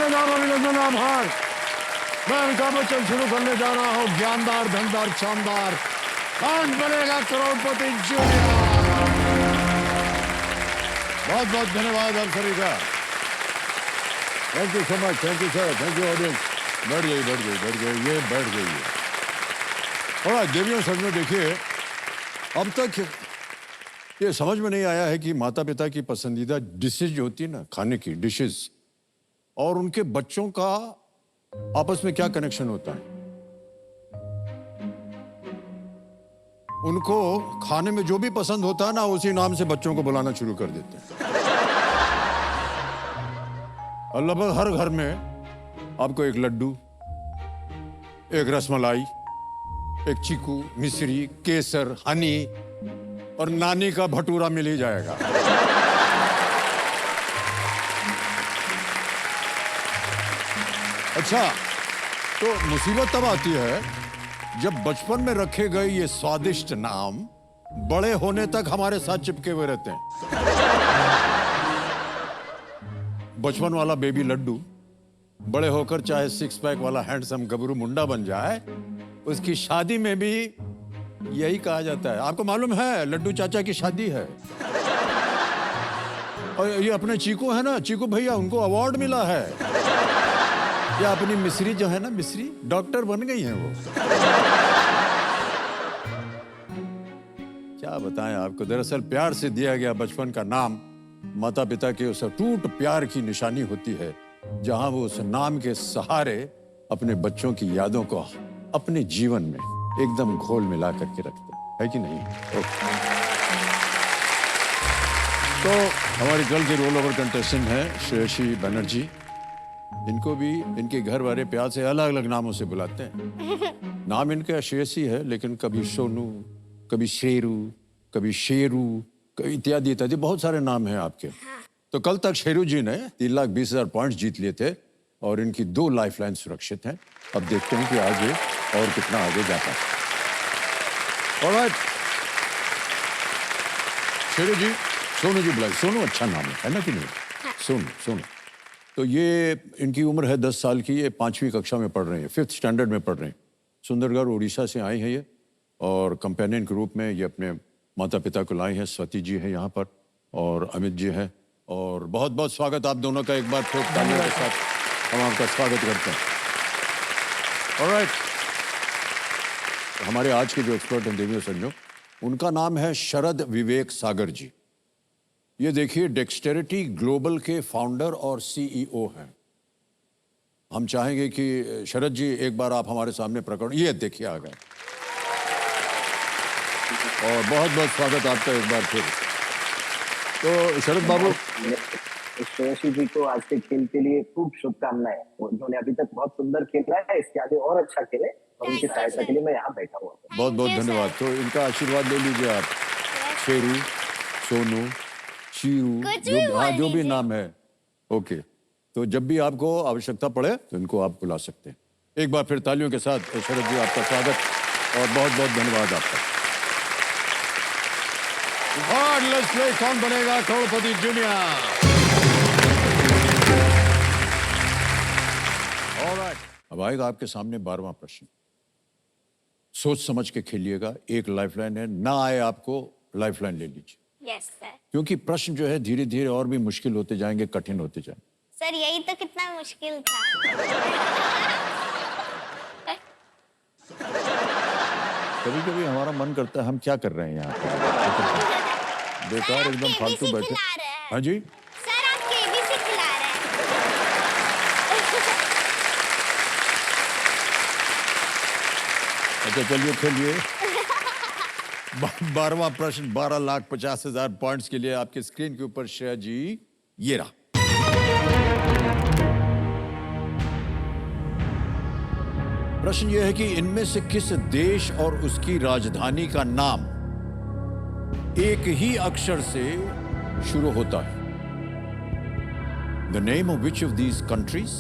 नाम अभिनंदन आभार। मैं अमिताभ बच्चन शुरू करने जा रहा हूँ ज्ञानदार धनदार शानदार कौन बनेगा करोड़पति जूनियर। बहुत बहुत धन्यवाद आप सभी का। Thank you so much. Thank you sir. Thank you audience. बढ़ गई ये बढ़ गई है। और देवियों सजनों देखिए, अब तक ये समझ में नहीं आया है कि माता पिता की पसंदीदा डिशेज जो होती है ना, खाने की डिशेज, और उनके बच्चों का आपस में क्या कनेक्शन होता है। उनको खाने में जो भी पसंद होता है ना, उसी नाम से बच्चों को बुलाना शुरू कर देते हैं। और लगभग हर घर में आपको एक लड्डू, एक रसमलाई, एक चीकू, मिश्री, केसर, हनी और नानी का भटूरा मिल ही जाएगा। अच्छा, तो मुसीबत तब आती है जब बचपन में रखे गए ये स्वादिष्ट नाम बड़े होने तक हमारे साथ चिपके हुए रहते हैं। बचपन वाला बेबी लड्डू बड़े होकर चाहे सिक्स पैक वाला हैंडसम गबरू मुंडा बन जाए, उसकी शादी में भी यही कहा जाता है। आपको मालूम है लड्डू चाचा की शादी है, और ये अपने चीकू है ना, चीकू भैया, उनको अवार्ड मिला है। या अपनी मिश्री जो है ना, मिश्री डॉक्टर बन गई हैं वो। क्या बताएं आपको, दरअसल प्यार से दिया गया बचपन का नाम माता पिता के उस अटूट प्यार की निशानी होती है, जहां वो उस नाम के सहारे अपने बच्चों की यादों को अपने जीवन में एकदम घोल मिला करके रखते हैं, है कि नहीं? तो हमारी कल की रोल ओवर कंटेस्टेंट है श्रेयसी बनर्जी। इनको भी इनके घर वाले प्यार से अलग अलग नामों से बुलाते हैं। नाम इनका श्रेयसी है, लेकिन कभी सोनू, कभी शेरू, कभी शेरू, इत्यादि इत्यादि बहुत सारे नाम हैं आपके। तो कल तक शेरू जी ने 3,20,000 पॉइंट्स जीत लिए थे और इनकी 2 लाइफलाइन सुरक्षित हैं। अब देखते हैं कि आज ये और कितना आगे जाता है। ऑलराइट, शेरू जी, सोनू जी बुलाइए। सोनू अच्छा नाम है ना कि नहीं? सोनू। तो ये इनकी उम्र है 10 साल की। ये 5वीं कक्षा में पढ़ रहे हैं, 5th स्टैंडर्ड में पढ़ रहे हैं। सुंदरगढ़ उड़ीसा से आए हैं ये, और कंपेनियन के रूप में ये अपने माता पिता को लाए हैं। स्वती जी है यहाँ पर और अमित जी है, और बहुत बहुत स्वागत आप दोनों का। एक बार फिर तालियों के साथ हम आपका स्वागत करते हैं। ऑलराइट, हमारे आज के जो एक्सपर्ट हैं देवियों संजो, उनका नाम है शरद विवेक सागर जी। ये देखिए, डेक्सटेरिटी ग्लोबल के फाउंडर और सीईओ हैं। हम चाहेंगे कि शरद जी एक बार आप हमारे सामने प्रकट, ये देखिए आ गए, और बहुत बहुत स्वागत आपका एक बार फिर। तो शरद बाबू, श्रेयसी जी को आज के खेल के लिए खूब शुभकामनाएं। उन्होंने अभी तक बहुत सुंदर खेला है, इसके आगे और अच्छा खेले, और उनकी सहायता के लिए मैं यहाँ बैठा हुआ हूँ। बहुत बहुत धन्यवाद। तो इनका आशीर्वाद ले लीजिए आप। शेरू, सोनू, शीरू, जो भी नाम है। ओके, तो जब भी आपको आवश्यकता पड़े तो इनको आप बुला सकते हैं। एक बार फिर तालियों के साथ शरद जी आपका स्वागत और बहुत बहुत धन्यवाद आपका। और लेट्स प्ले कौन बनेगा करोड़पति जूनियर। ऑलराइट, अब आएगा आपके सामने 12वां प्रश्न। सोच समझ के खेलिएगा, एक लाइफलाइन है, ना आए आपको लाइफलाइन ले लीजिए। Yes sir. क्योंकि प्रश्न जो है धीरे धीरे और भी मुश्किल होते जाएंगे, कठिन होते जाएंगे। सर यही तो कितना मुश्किल था। कभी कभी हमारा मन करता है हम क्या कर रहे हैं यहाँ पे, बेकार एकदम फालतू बैठे। हाँ जी सर, आप केबीसी खिला रहे हैं। अच्छा चलिए खेलिए। 12वां प्रश्न 12,50,000 पॉइंट्स के लिए आपके स्क्रीन के ऊपर श्रेया जी ये रहा। प्रश्न यह है कि इनमें से किस देश और उसकी राजधानी का नाम एक ही अक्षर से शुरू होता है? The name of which of these countries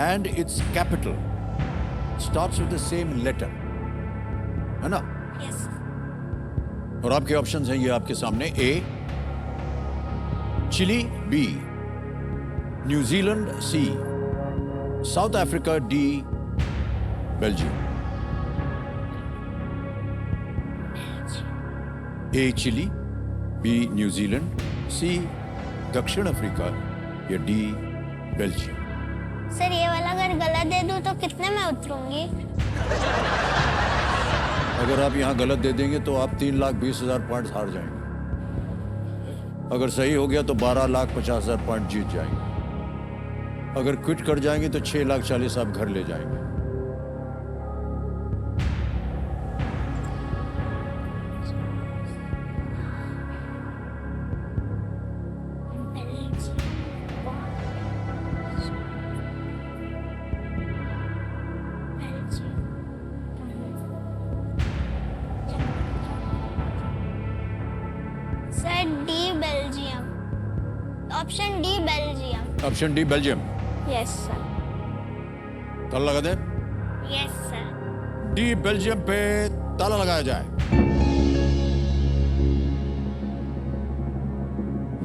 and its capital starts with the same letter? है ना? यस। और आपके ऑप्शंस हैं ये आपके सामने। ए चिली, बी न्यूजीलैंड, सी साउथ अफ्रीका, डी बेल्जियम, ए चिली, बी न्यूजीलैंड, सी दक्षिण अफ्रीका या डी बेल्जियम। सर ये वाला अगर गलत दे दूं तो कितने में उतरूंगी? अगर आप यहाँ गलत दे देंगे तो आप 3,20,000 पॉइंट्स हार जाएंगे। अगर सही हो गया तो 12,50,000 पॉइंट जीत जाएंगे। अगर क्विट कर जाएंगे तो 6,40,000 आप घर ले जाएंगे। Sir D Belgium, option D Belgium. Option D Belgium, yes sir. ताला लगा दे। Yes sir. डी बेल्जियम पे ताला लगाया जाए।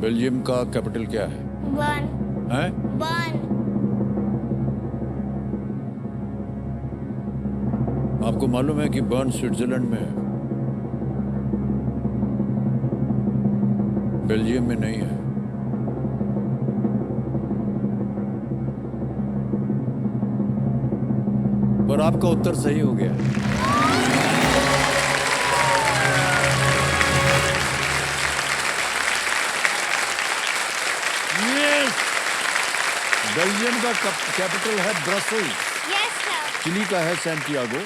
बेल्जियम का कैपिटल क्या है? बर्न। हैं? बर्न। आपको मालूम है कि बर्न स्विट्जरलैंड में है, बेल्जियम में नहीं है। पर आपका उत्तर सही हो गया। यस, बेल्जियम का कैपिटल है ब्रसेल्स, यस सर। चिली का है सैंटियागो,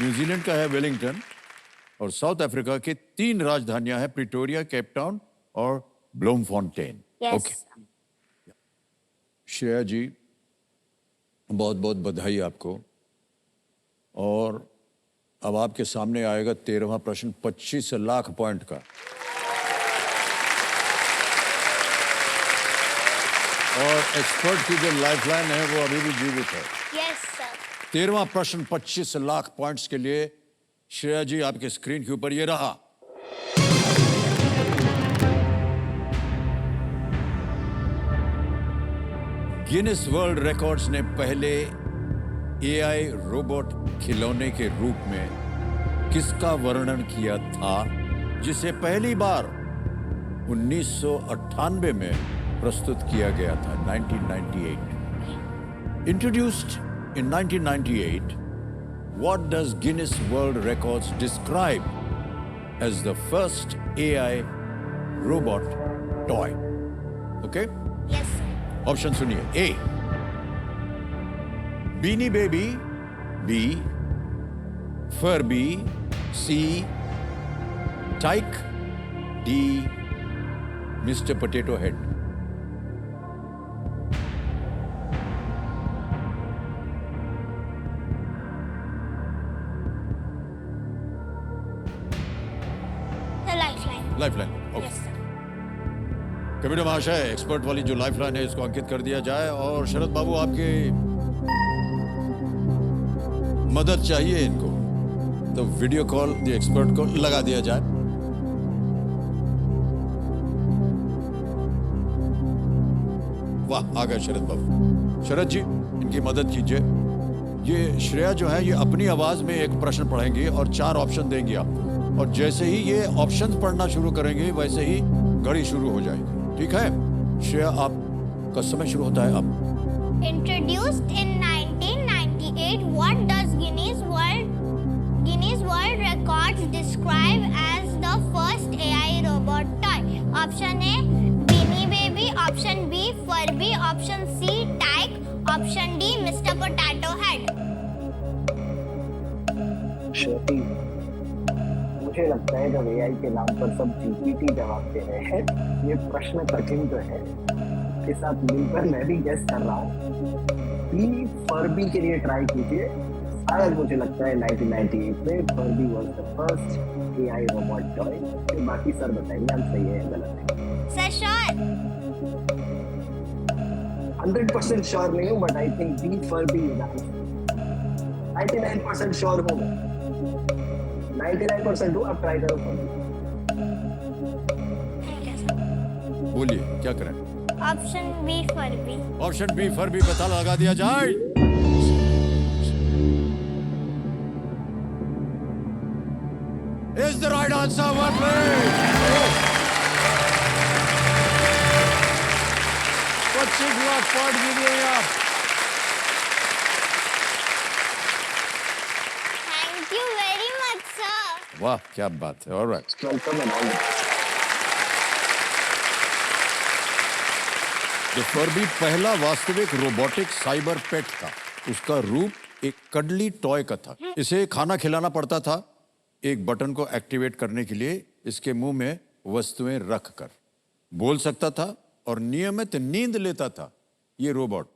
न्यूजीलैंड का है वेलिंगटन और साउथ अफ्रीका के 3 राजधानियां हैं, प्रिटोरिया, केप टाउन और ब्लूमफॉन्टेन। यस। श्रेया जी, बहुत बहुत बधाई आपको। और अब आपके सामने आएगा 13वां प्रश्न 25 लाख पॉइंट का। और एक्सपर्ट की जो लाइफलाइन है वो अभी भी जीवित है। Yes sir. 13वां प्रश्न 25 लाख पॉइंट्स के लिए श्रेया जी आपके स्क्रीन के ऊपर ये रहा। गिनीज वर्ल्ड रिकॉर्ड्स ने पहले एआई रोबोट खिलौने के रूप में किसका वर्णन किया था, जिसे पहली बार 1998 में प्रस्तुत किया गया था? 1998। Introduced in 1998, what does Guinness World Records describe as the first AI robot toy? Okay? Yes sir. Option सुनिए। A Beanie Baby, B Furby, C tyke, D Mister Potato Head. Lifeline. Lifeline, okay. Yes sir. Kabir महाशय, expert वाली जो lifeline है इसको अंकित कर दिया जाए। और शरद बाबू, आपकी मदद चाहिए इनको, तो वीडियो कॉल द एक्सपर्ट को लगा दिया जाए। वाह, आ गए शरद बाबू। शरद जी, इनकी मदद कीजिए। ये श्रेया जो है ये अपनी आवाज में एक प्रश्न पढ़ेंगी और 4 ऑप्शन देंगी आपको, और जैसे ही ये ऑप्शन पढ़ना शुरू करेंगे वैसे ही घड़ी शुरू हो जाएगी। ठीक है श्रेया, आपका समय शुरू होता है अब। Introduced in 1998, what does Guinness World Records describe as the first AI robot toy? Option A, Beanie Baby. Option B, Furby. Option C, Tyke. Option D, Mr. Potato Head. श्रुति, मुझे लगता है जब एआई के नाम पर सब जीपीटी जवाब दे रहे हैं, ये प्रश्न कठिन तो है। के साथ मिलकर मैं भी गेस कर रहा हूँ। बी फर्बी के लिए ट्राई कीजिए। शायद मुझे लगता है 1998 में Furby was the first AI robot toy. फिर बाकी सर बताएंगे हम सही है या गलत है। Sir, sure. 100% श्योर नहीं हूँ, but I think B Furby is answer. 99% sure हूँ मैं। 99% हूँ, अब ट्राई करो फर्बी। बोलिए क्या करें? Option B, Furby. Option B Furby पे ताला लगा दिया जाए। is the right answer. One plate. 25 lakh point जीत गए आप. Thank you very much, sir. वाह, क्या बात है. All right. Welcome and all जो फर्बी पहला वास्तविक रोबोटिक साइबर पेट था, उसका रूप एक कडली टॉय का था. इसे खाना खिलाना पड़ता था. एक बटन को एक्टिवेट करने के लिए इसके मुंह में वस्तुएं रखकर बोल सकता था और नियमित नींद लेता था ये रोबोट.